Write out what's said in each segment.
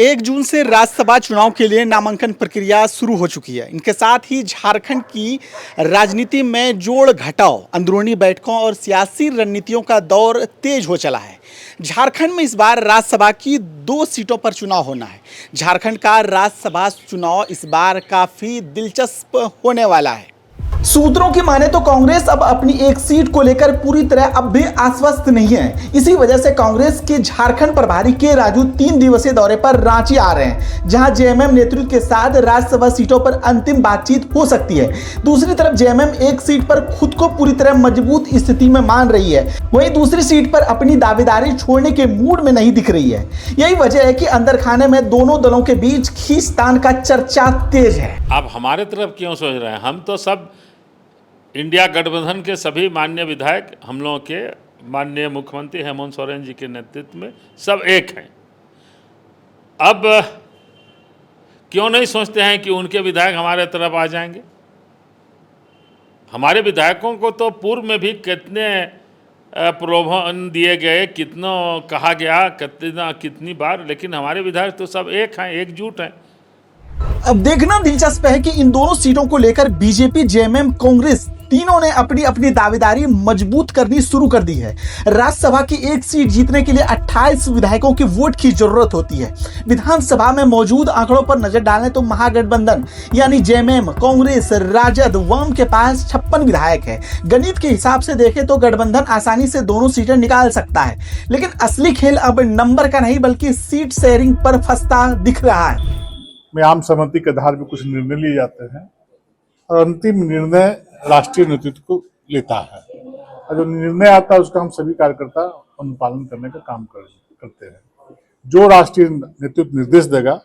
1 जून से राज्यसभा चुनाव के लिए नामांकन प्रक्रिया शुरू हो चुकी है। इनके साथ ही झारखंड की राजनीति में जोड़ घटाव, अंदरूनी बैठकों और सियासी रणनीतियों का दौर तेज हो चला है। झारखंड में इस बार राज्यसभा की 2 सीटों पर चुनाव होना है। झारखंड का राज्यसभा चुनाव इस बार काफी दिलचस्प होने वाला है। सूत्रों की माने तो कांग्रेस अब अपनी एक सीट को लेकर पूरी तरह अब भी आश्वस्त नहीं है। इसी वजह से कांग्रेस के झारखंड प्रभारी के राजू 3 दिवसीय दौरे पर रांची आ रहे हैं, जहां जेएमएम नेतृत्व के साथ राज्यसभा सीटों पर अंतिम बातचीत हो सकती है। दूसरी तरफ जेएमएम एक सीट पर खुद को पूरी तरह मजबूत स्थिति में मान रही है, वहीं दूसरी सीट पर अपनी दावेदारी छोड़ने के मूड में नहीं दिख रही है। यही वजह है कि अंदर खाने में दोनों दलों के बीच खींचतान का चर्चा तेज है। आप हमारे तरफ क्यों सोच रहे हैं? हम तो सब इंडिया गठबंधन के सभी माननीय विधायक, हम लोगों के माननीय मुख्यमंत्री हेमंत सोरेन जी के नेतृत्व में सब एक हैं। अब क्यों नहीं सोचते हैं कि उनके विधायक हमारे तरफ आ जाएंगे? हमारे विधायकों को तो पूर्व में भी कितने प्रलोभन दिए गए, कितना कहा गया, कितनी बार, लेकिन हमारे विधायक तो सब एक हैं, एकजुट हैं। अब देखना दिलचस्प है कि इन दोनों सीटों को लेकर बीजेपी, जेएमएम, कांग्रेस तीनों ने अपनी अपनी दावेदारी मजबूत करनी शुरू कर दी है। राज्यसभा की एक सीट जीतने के लिए 28 विधायकों की वोट की जरूरत होती है। विधानसभा में मौजूद आंकड़ों पर नजर डालें तो महागठबंधन यानी जेएमएम, कांग्रेस, राजद, वाम के पास 56 विधायक है। गणित के हिसाब से देखें तो गठबंधन आसानी से दोनों सीटें निकाल सकता है, लेकिन असली खेल अब नंबर का नहीं बल्कि सीट शेयरिंग पर फंसता दिख रहा है। में आम सहमति के आधार पर कुछ निर्णय लिए जाते हैं और अंतिम निर्णय राष्ट्रीय नेतृत्व को लेता है, और जो निर्णय आता है उसका हम सभी कार्यकर्ता अनुपालन करने का काम करते हैं। जो राष्ट्रीय नेतृत्व निर्देश देगा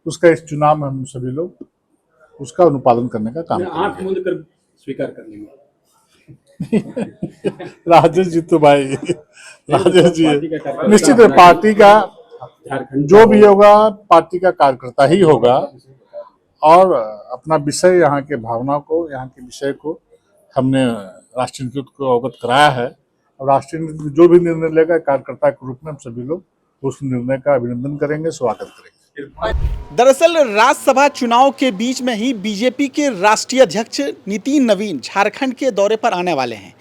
उसका इस चुनाव में हम सभी लोग उसका अनुपालन करने का काम करेंगे। आंख मूंद कर स्वीकार कर लेंगे। राजेश जी तो भाई, राजेश जी निश्चित है, पार्टी का जो भी होगा पार्टी का कार्यकर्ता ही होगा, और अपना विषय, यहाँ के भावना को, यहाँ के विषय को हमने राष्ट्रीय नेतृत्व को अवगत कराया है, और राष्ट्रीय नेतृत्व जो भी निर्णय लेगा कार्यकर्ता के रूप में हम सभी लोग उस निर्णय का अभिनंदन करेंगे, स्वागत करेंगे। दरअसल राज्यसभा चुनाव के बीच में ही बीजेपी के राष्ट्रीय अध्यक्ष नितिन नवीन झारखंड के दौरे पर आने वाले हैं।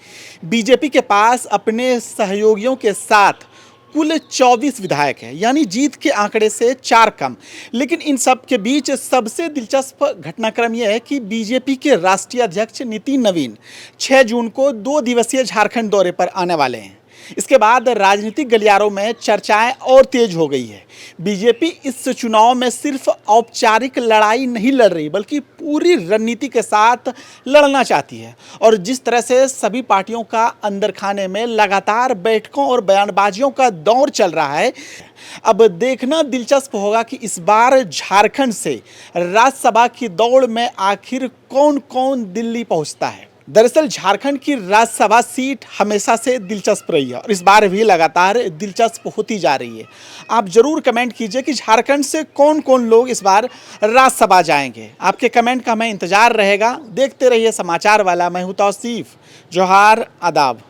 बीजेपी के पास अपने सहयोगियों के साथ कुल 24 विधायक हैं, यानी जीत के आंकड़े से 4 कम। लेकिन इन सब के बीच सबसे दिलचस्प घटनाक्रम यह है कि बीजेपी के राष्ट्रीय अध्यक्ष नितिन नवीन 6 जून को 2 दिवसीय झारखंड दौरे पर आने वाले हैं। इसके बाद राजनीतिक गलियारों में चर्चाएं और तेज हो गई है। बीजेपी इस चुनाव में सिर्फ औपचारिक लड़ाई नहीं लड़ रही, बल्कि पूरी रणनीति के साथ लड़ना चाहती है। और जिस तरह से सभी पार्टियों का अंदर खाने में लगातार बैठकों और बयानबाजियों का दौर चल रहा है, अब देखना दिलचस्प होगा कि इस बार झारखंड से राज्यसभा की दौड़ में आखिर कौन कौन दिल्ली पहुंचता है। दरअसल झारखंड की राज्यसभा सीट हमेशा से दिलचस्प रही है और इस बार भी लगातार दिलचस्प होती जा रही है। आप जरूर कमेंट कीजिए कि झारखंड से कौन कौन लोग इस बार राज्यसभा जाएंगे। आपके कमेंट का हमें इंतजार रहेगा। देखते रहिए समाचार वाला। मैं हूं तौसीफ। जोहार, आदाब।